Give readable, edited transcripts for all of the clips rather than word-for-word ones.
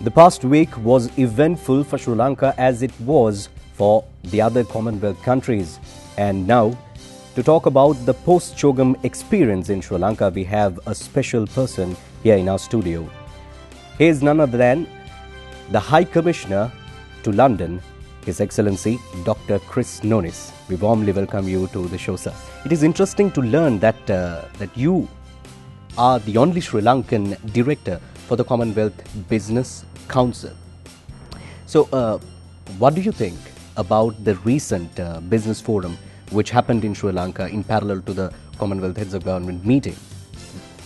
The past week was eventful for Sri Lanka as it was for the other Commonwealth countries. And now, to talk about the post-Chogm experience in Sri Lanka, we have a special person here in our studio. He is none other than the High Commissioner to London, His Excellency Dr. Nonis. We warmly welcome you to the show, sir. It is interesting to learn that you are the only Sri Lankan director for the Commonwealth Business Council. So, what do you think about the recent business forum which happened in Sri Lanka in parallel to the Commonwealth Heads of Government meeting?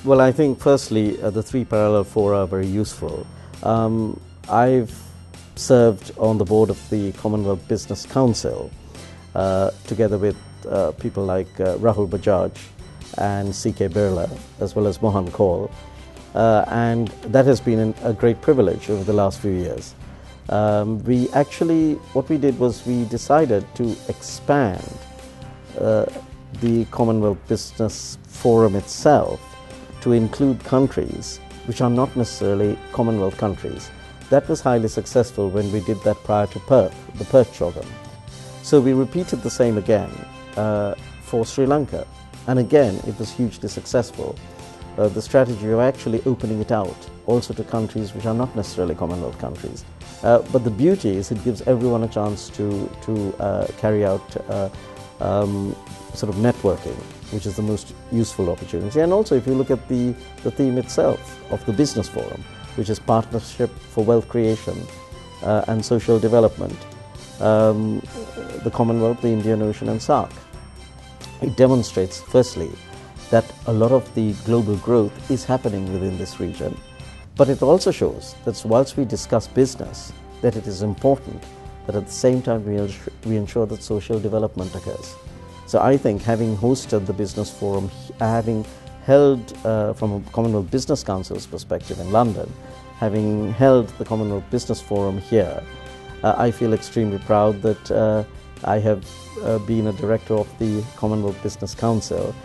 Well, I think firstly, the three parallel fora are very useful. I've served on the board of the Commonwealth Business Council together with people like Rahul Bajaj and C.K. Birla, as well as Mohan Kaul. And that has been a great privilege over the last few years. What we did was we decided to expand the Commonwealth Business Forum itself to include countries which are not necessarily Commonwealth countries. That was highly successful when we did that prior to Perth, the Perth Chogm. So we repeated the same again for Sri Lanka, and again it was hugely successful. The strategy of actually opening it out also to countries which are not necessarily Commonwealth countries. But the beauty is it gives everyone a chance to carry out sort of networking, which is the most useful opportunity. And also if you look at the theme itself of the Business Forum, which is Partnership for Wealth Creation and Social Development, the Commonwealth, the Indian Ocean and SAARC. It demonstrates firstly that a lot of the global growth is happening within this region, but it also shows that whilst we discuss business, that it is important that at the same time we ensure that social development occurs. So I think having hosted the Business Forum, having held from a Commonwealth Business Council's perspective in London, having held the Commonwealth Business Forum here, I feel extremely proud that I have been a director of the Commonwealth Business Council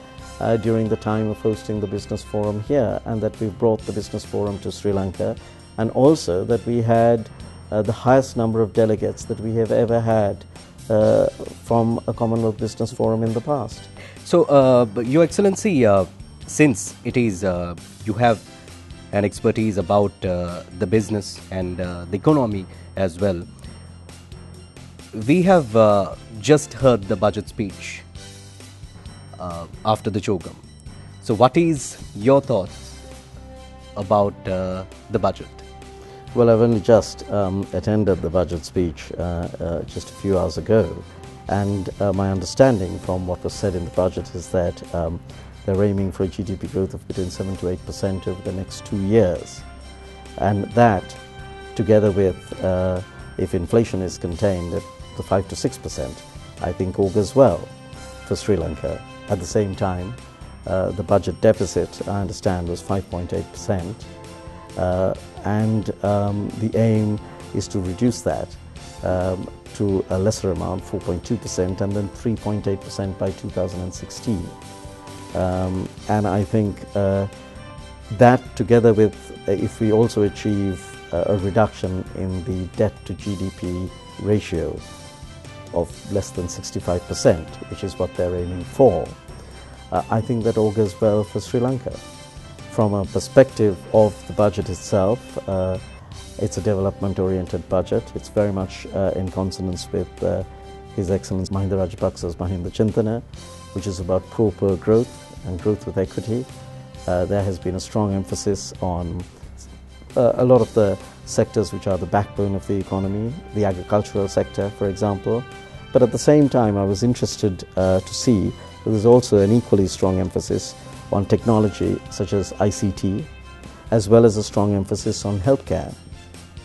during the time of hosting the Business Forum here, and that we brought the Business Forum to Sri Lanka, and also that we had the highest number of delegates that we have ever had from a Commonwealth Business Forum in the past. So, Your Excellency, since it is you have an expertise about the business and the economy as well, we have just heard the budget speech after the Chogm. So what is your thoughts about the budget? Well, I've only just attended the budget speech just a few hours ago, and my understanding from what was said in the budget is that they're aiming for a GDP growth of between 7 to 8% over the next 2 years, and that together with if inflation is contained at the 5 to 6%, I think augurs well for Sri Lanka. At the same time, the budget deficit, I understand, was 5.8%, and the aim is to reduce that to a lesser amount, 4.2%, and then 3.8% by 2016. And I think that together with, if we also achieve a reduction in the debt to GDP ratio of less than 65%, which is what they're aiming for, I think that augurs well for Sri Lanka. From a perspective of the budget itself, it's a development-oriented budget. It's very much in consonance with His Excellency Mahinda Rajapaksa's Mahinda Chintana, which is about proper growth and growth with equity. There has been a strong emphasis on a lot of the sectors which are the backbone of the economy, the agricultural sector, for example. But at the same time, I was interested to see that there's also an equally strong emphasis on technology such as ICT, as well as a strong emphasis on healthcare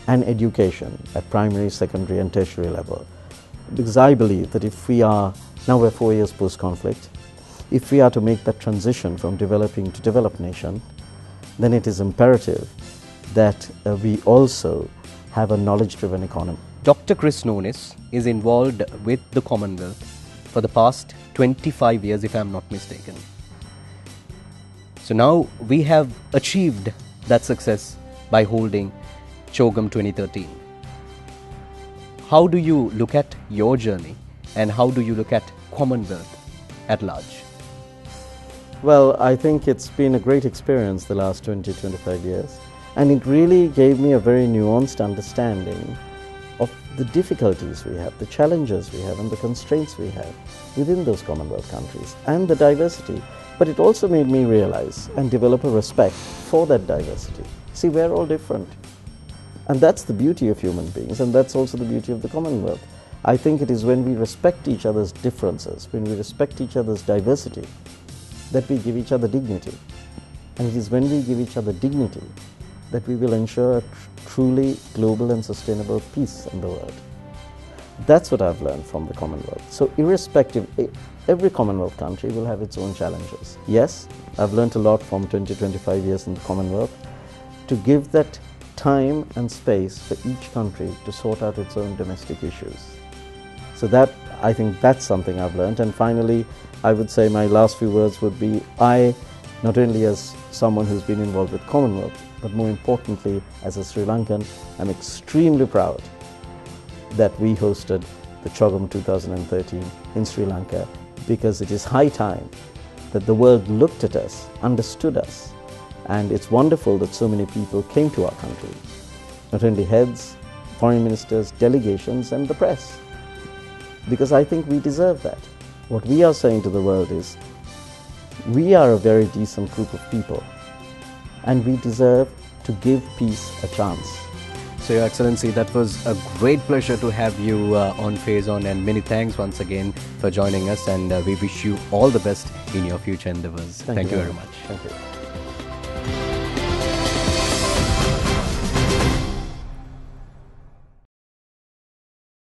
and education at primary, secondary and tertiary level. Because I believe that if we are, now we're 4 years post-conflict, if we are to make that transition from developing to developed nation, then it is imperative that we also have a knowledge-driven economy. Dr. Nonis is involved with the Commonwealth for the past 25 years, if I'm not mistaken. So now we have achieved that success by holding Chogm 2013. How do you look at your journey and how do you look at Commonwealth at large? Well, I think it's been a great experience the last 20-25 years, and it really gave me a very nuanced understanding of the difficulties we have, the challenges we have, and the constraints we have within those Commonwealth countries, and the diversity. But it also made me realize and develop a respect for that diversity. See, we're all different. And that's the beauty of human beings, and that's also the beauty of the Commonwealth. I think it is when we respect each other's differences, when we respect each other's diversity, that we give each other dignity. And it is when we give each other dignity that we will ensure a truly global and sustainable peace in the world. That's what I've learned from the Commonwealth. So irrespective, every Commonwealth country will have its own challenges. Yes, I've learned a lot from 20-25 years in the Commonwealth to give that time and space for each country to sort out its own domestic issues. So that, I think that's something I've learned. And finally, I would say my last few words would be, I, not only as someone who's been involved with Commonwealth, but more importantly, as a Sri Lankan, I'm extremely proud that we hosted the Chogm 2013 in Sri Lanka, because it is high time that the world looked at us, understood us, and it's wonderful that so many people came to our country, not only heads, foreign ministers, delegations, and the press, because I think we deserve that. What we are saying to the world is, we are a very decent group of people, and we deserve to give peace a chance. So, Your Excellency, that was a great pleasure to have you on Phase On, and many thanks once again for joining us, and we wish you all the best in your future endeavors. Thank you very much. Thank you.